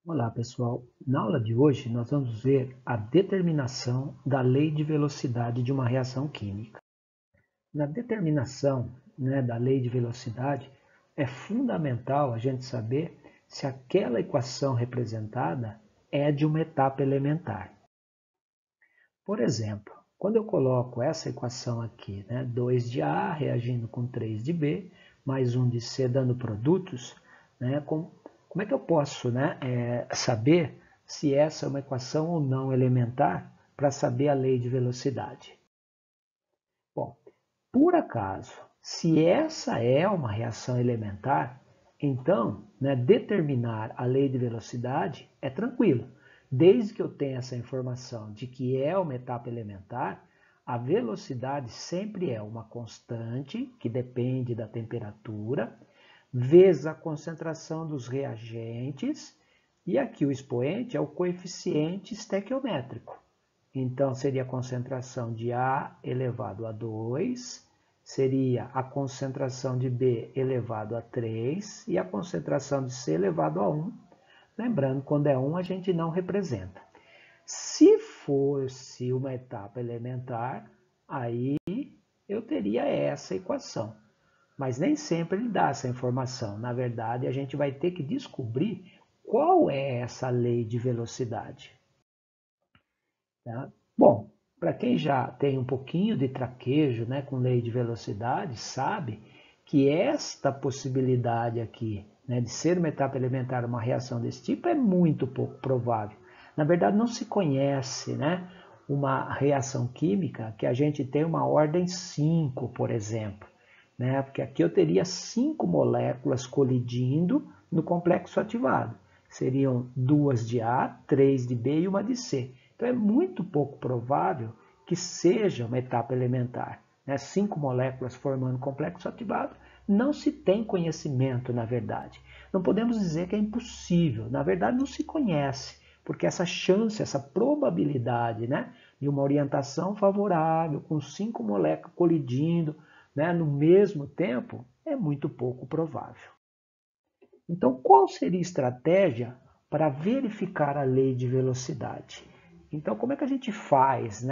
Olá, pessoal. Na aula de hoje, nós vamos ver a determinação da lei de velocidade de uma reação química. Na determinação, da lei de velocidade, é fundamental a gente saber se aquela equação representada é de uma etapa elementar. Por exemplo, quando eu coloco essa equação aqui, 2 de A reagindo com 3 de B, mais 1 de C dando produtos, como é que eu posso saber se essa é uma equação ou não elementar para saber a lei de velocidade? Bom, por acaso, se essa é uma reação elementar, então determinar a lei de velocidade é tranquilo. Desde que eu tenha essa informação de que é uma etapa elementar, a velocidade sempre é uma constante que depende da temperatura, vezes a concentração dos reagentes, e aqui o expoente é o coeficiente estequiométrico. Então, seria a concentração de A elevado a 2, seria a concentração de B elevado a 3 e a concentração de C elevado a 1. Lembrando, quando é 1, a gente não representa. Se fosse uma etapa elementar, aí eu teria essa equação. Mas nem sempre ele dá essa informação. Na verdade, a gente vai ter que descobrir qual é essa lei de velocidade. Tá? Bom, para quem já tem um pouquinho de traquejo com lei de velocidade, sabe que esta possibilidade aqui de ser uma etapa elementar uma reação desse tipo é muito pouco provável. Na verdade, não se conhece uma reação química que a gente tem uma ordem 5, por exemplo. Porque aqui eu teria 5 moléculas colidindo no complexo ativado. Seriam 2 de A, 3 de B e uma de C. Então é muito pouco provável que seja uma etapa elementar. 5 moléculas formando complexo ativado, não se tem conhecimento, na verdade. Não podemos dizer que é impossível, na verdade não se conhece, porque essa chance, essa probabilidade de uma orientação favorável, com 5 moléculas colidindo no mesmo tempo, é muito pouco provável. Então, qual seria a estratégia para verificar a lei de velocidade? Então, como é que a gente faz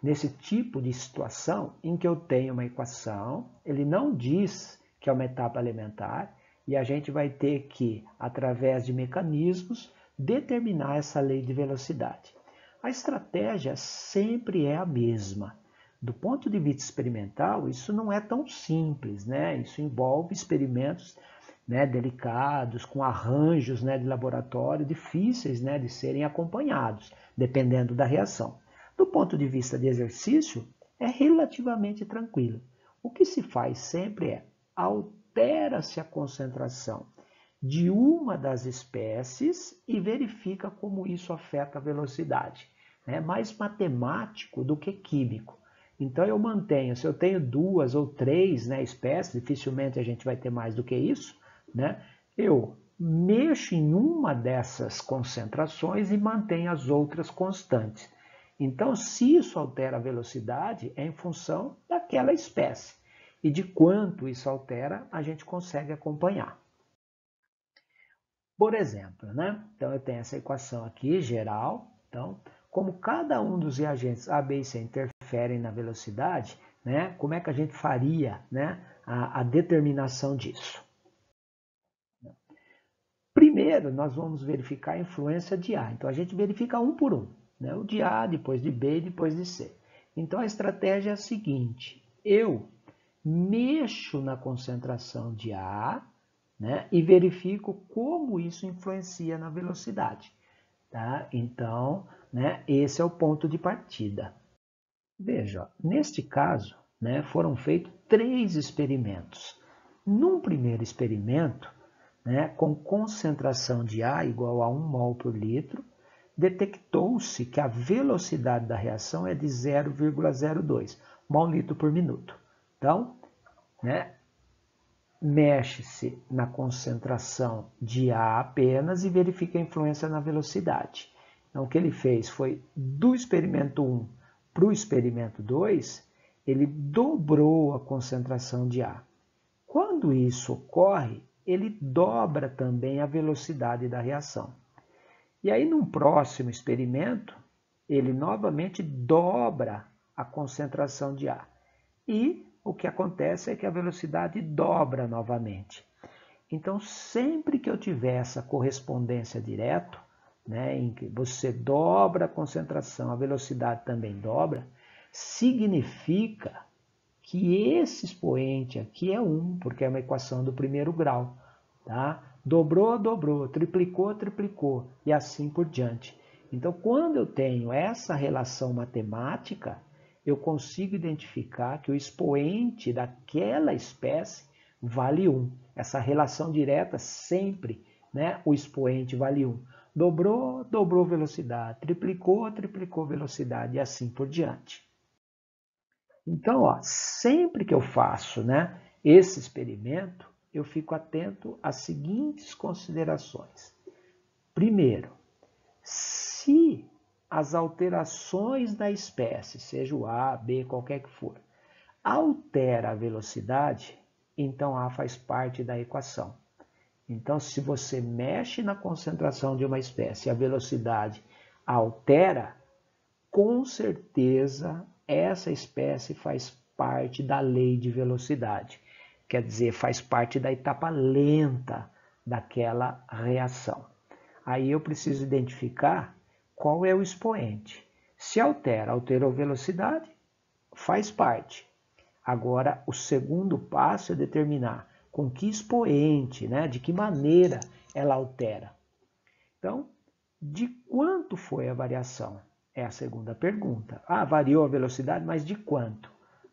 nesse tipo de situação em que eu tenho uma equação, ele não diz que é uma etapa elementar, e a gente vai ter que, através de mecanismos, determinar essa lei de velocidade. A estratégia sempre é a mesma. Do ponto de vista experimental, isso não é tão simples, Isso envolve experimentos delicados, com arranjos de laboratório difíceis de serem acompanhados, dependendo da reação. Do ponto de vista de exercício, é relativamente tranquilo. O que se faz sempre é altera-se a concentração de uma das espécies e verifica como isso afeta a velocidade. É mais matemático do que químico. Então eu mantenho, se eu tenho 2 ou 3 espécies, dificilmente a gente vai ter mais do que isso, eu mexo em uma dessas concentrações e mantenho as outras constantes. Então, se isso altera a velocidade, é em função daquela espécie. E de quanto isso altera, a gente consegue acompanhar. Por exemplo, então eu tenho essa equação aqui, geral. Então, como cada um dos reagentes A, B e C interferem na velocidade, como é que a gente faria a determinação disso? Primeiro, nós vamos verificar a influência de A. Então, a gente verifica um por um. O de A, depois de B, depois de C. Então, a estratégia é a seguinte. Eu mexo na concentração de A e verifico como isso influencia na velocidade. Tá? Então, esse é o ponto de partida. Veja, neste caso, foram feitos 3 experimentos. Num primeiro experimento, com concentração de A igual a 1 mol por litro, detectou-se que a velocidade da reação é de 0,02 mol-litro por minuto. Então, mexe-se na concentração de A apenas e verifica a influência na velocidade. Então, o que ele fez foi, do experimento 1 para o experimento 2, ele dobrou a concentração de A. Quando isso ocorre, ele dobra também a velocidade da reação. E aí, num próximo experimento, ele novamente dobra a concentração de A. E o que acontece é que a velocidade dobra novamente. Então, sempre que eu tiver essa correspondência direta, né, em que você dobra a concentração, a velocidade também dobra, significa que esse expoente aqui é 1, porque é uma equação do primeiro grau. Tá? Dobrou, dobrou, triplicou, triplicou, e assim por diante. Então, quando eu tenho essa relação matemática, eu consigo identificar que o expoente daquela espécie vale 1. Essa relação direta sempre, né, o expoente vale 1. Dobrou, dobrou velocidade, triplicou, triplicou velocidade, e assim por diante. Então, ó, sempre que eu faço, né, esse experimento, eu fico atento às seguintes considerações. Primeiro, se as alterações da espécie, seja o A, B, qualquer que for, altera a velocidade, então A faz parte da equação. Então, se você mexe na concentração de uma espécie e a velocidade altera, com certeza essa espécie faz parte da lei de velocidade. Quer dizer, faz parte da etapa lenta daquela reação. Aí eu preciso identificar qual é o expoente. Se altera, alterou a velocidade, faz parte. Agora, o segundo passo é determinar com que expoente, né, de que maneira ela altera. Então, de quanto foi a variação? É a segunda pergunta. Ah, variou a velocidade, mas de quanto?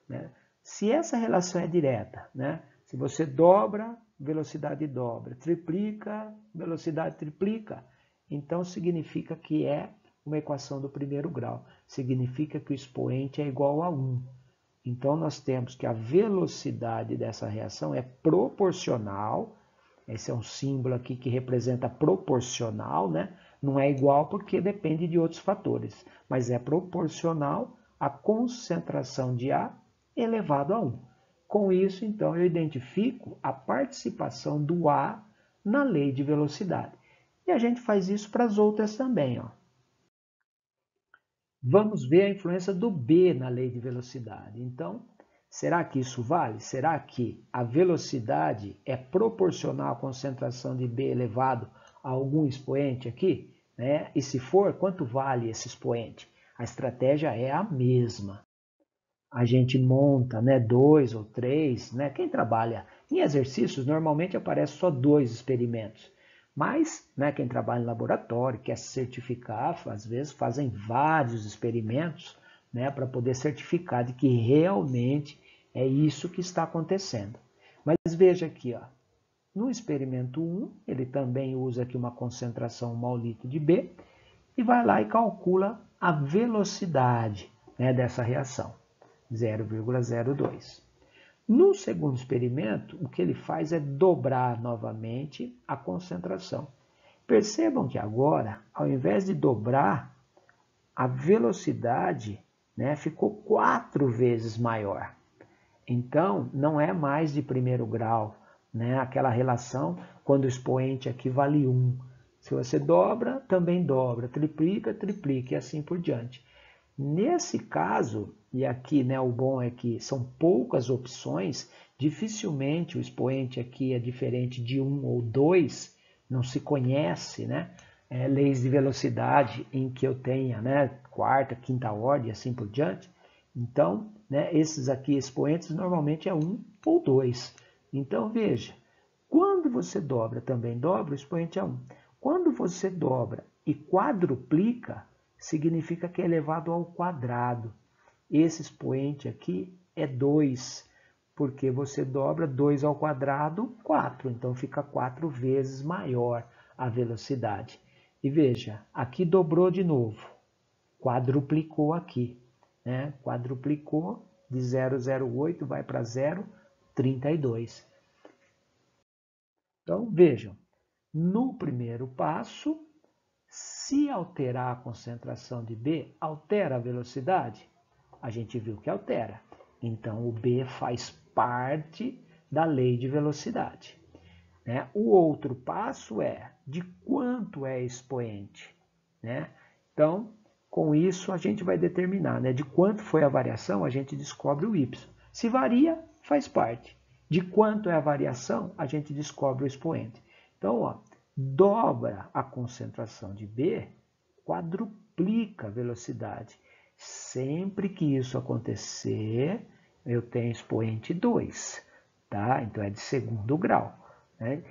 Né? Se essa relação é direta, né? Se você dobra, velocidade dobra. Triplica, velocidade triplica. Então, significa que é uma equação do primeiro grau. Significa que o expoente é igual a 1. Então, nós temos que a velocidade dessa reação é proporcional. Esse é um símbolo aqui que representa proporcional, né? Não é igual porque depende de outros fatores, mas é proporcional à concentração de A elevado a 1. Com isso, então, eu identifico a participação do A na lei de velocidade. E a gente faz isso para as outras também, ó. Vamos ver a influência do B na lei de velocidade. Então, será que isso vale? Será que a velocidade é proporcional à concentração de B elevado a algum expoente aqui? Né? E se for, quanto vale esse expoente? A estratégia é a mesma. A gente monta, né, 2 ou 3, né? Quem trabalha em exercícios, normalmente aparece só 2 experimentos. Mas, né, quem trabalha em laboratório, quer se certificar, às vezes fazem vários experimentos, né, para poder certificar de que realmente é isso que está acontecendo. Mas veja aqui, ó, no experimento 1, ele também usa aqui uma concentração 1 ao litro de B e vai lá e calcula a velocidade, né, dessa reação, 0,02. No segundo experimento, o que ele faz é dobrar novamente a concentração. Percebam que agora, ao invés de dobrar, a velocidade, né, ficou 4 vezes maior. Então, não é mais de primeiro grau, né, aquela relação quando o expoente aqui vale 1. Se você dobra, também dobra, triplica, triplica e assim por diante. Nesse caso, e aqui, né, o bom é que são poucas opções, dificilmente o expoente aqui é diferente de 1 ou 2, não se conhece, né, leis de velocidade em que eu tenha, né, quarta, quinta ordem e assim por diante. Então, né, esses aqui expoentes normalmente é 1 ou 2. Então, veja, quando você dobra, também dobra, o expoente é 1. Quando você dobra e quadruplica, significa que é elevado ao quadrado. Esse expoente aqui é 2, porque você dobra 2 ao quadrado, 4. Então, fica 4 vezes maior a velocidade. E veja, aqui dobrou de novo, quadruplicou aqui, né? Quadruplicou de 0,08 vai para 0,32. Então, vejam, no primeiro passo, se alterar a concentração de B, altera a velocidade? A gente viu que altera. Então, o B faz parte da lei de velocidade. Né? O outro passo é de quanto é expoente. né? Então, com isso a gente vai determinar, né? De quanto foi a variação, a gente descobre o y. Se varia, faz parte. De quanto é a variação, a gente descobre o expoente. Então, ó, dobra a concentração de B, quadruplica a velocidade. Sempre que isso acontecer, eu tenho expoente 2, tá? Então é de segundo grau, né?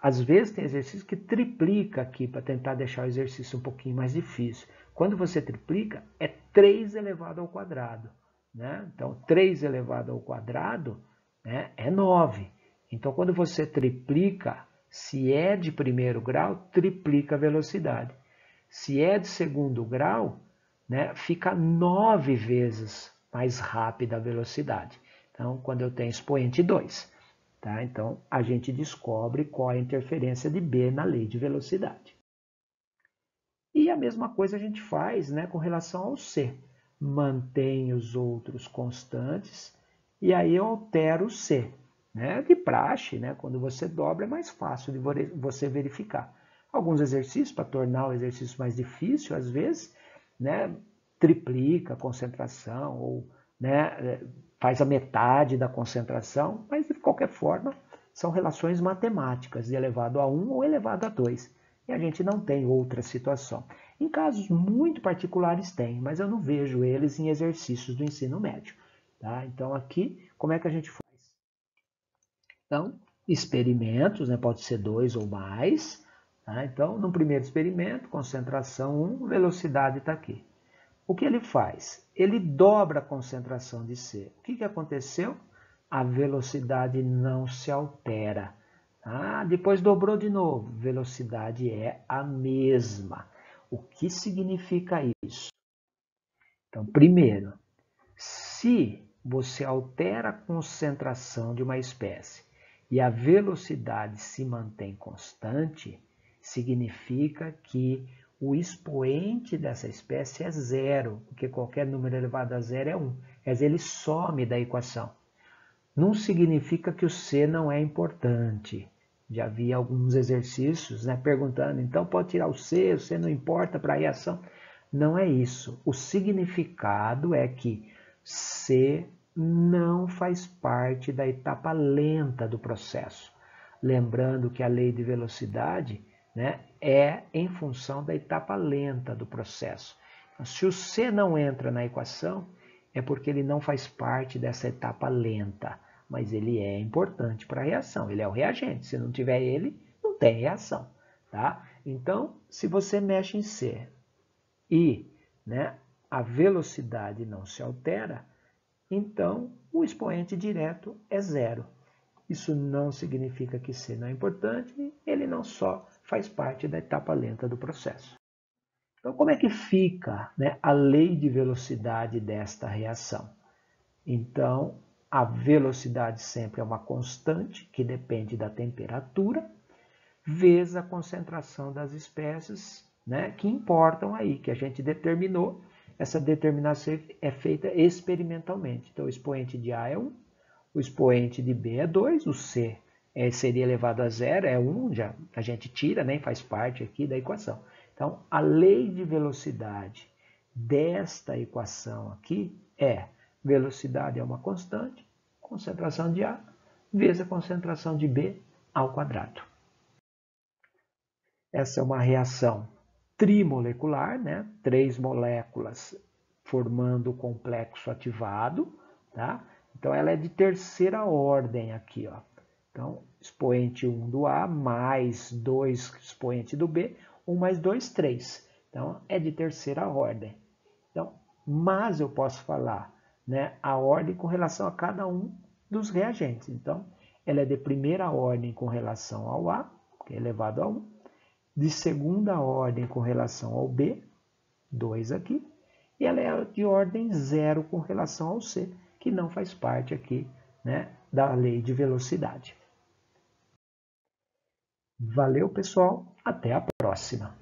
Às vezes tem exercício que triplica aqui para tentar deixar o exercício um pouquinho mais difícil. Quando você triplica, é 3 elevado ao quadrado, né? Então, 3 elevado ao quadrado, né, é 9. Então, quando você triplica, se é de primeiro grau, triplica a velocidade. Se é de segundo grau, né, fica 9 vezes mais rápida a velocidade. Então, quando eu tenho expoente 2. Tá? Então, a gente descobre qual é a interferência de B na lei de velocidade. E a mesma coisa a gente faz, né, com relação ao C. Mantém os outros constantes e aí eu altero o C. Né? De praxe, né, quando você dobra, é mais fácil de você verificar. Alguns exercícios, para tornar o exercício mais difícil, às vezes, né, triplica a concentração ou, né, faz a metade da concentração, mas de qualquer forma são relações matemáticas de elevado a 1 ou elevado a 2. E a gente não tem outra situação. Em casos muito particulares tem, mas eu não vejo eles em exercícios do ensino médio. Tá? Então aqui, como é que a gente faz? Então, experimentos, né, pode ser 2 ou mais. Tá? Então, no primeiro experimento, concentração 1, velocidade está aqui. O que ele faz? Ele dobra a concentração de C. O que aconteceu? A velocidade não se altera. Depois dobrou de novo. Velocidade é a mesma. O que significa isso? Então, primeiro, se você altera a concentração de uma espécie e a velocidade se mantém constante, significa que o expoente dessa espécie é zero, porque qualquer número elevado a zero é 1. Quer dizer, ele some da equação. Não significa que o C não é importante. Já vi alguns exercícios, né, perguntando, então pode tirar o C não importa para a reação. Não é isso. O significado é que C não faz parte da etapa lenta do processo. Lembrando que a lei de velocidade, né, é em função da etapa lenta do processo. Então, se o C não entra na equação, é porque ele não faz parte dessa etapa lenta, mas ele é importante para a reação, ele é o reagente. Se não tiver ele, não tem reação. Tá? Então, se você mexe em C e, né, a velocidade não se altera, então o expoente direto é zero. Isso não significa que C não é importante, ele não só faz parte da etapa lenta do processo. Então, como é que fica, né, a lei de velocidade desta reação? Então, a velocidade sempre é uma constante que depende da temperatura, vezes a concentração das espécies, né, que importam aí, que a gente determinou. Essa determinação é feita experimentalmente. Então, o expoente de A é 1, o expoente de B é 2, o C seria elevado a zero, é 1, já a gente tira, nem faz parte aqui da equação. Então, a lei de velocidade desta equação aqui é velocidade é uma constante, concentração de A vezes a concentração de B ao quadrado. Essa é uma reação trimolecular, né? 3 moléculas formando o complexo ativado, tá? Então, ela é de terceira ordem aqui, ó. Então, expoente 1 do A mais 2 expoente do B, 1 mais 2, 3. Então, é de terceira ordem. Então, mas eu posso falar, né, a ordem com relação a cada um dos reagentes. Então, ela é de primeira ordem com relação ao A, que é elevado a 1, de segunda ordem com relação ao B, 2 aqui, e ela é de ordem 0 com relação ao C, que não faz parte aqui, né, da lei de velocidade. Valeu, pessoal. Até a próxima.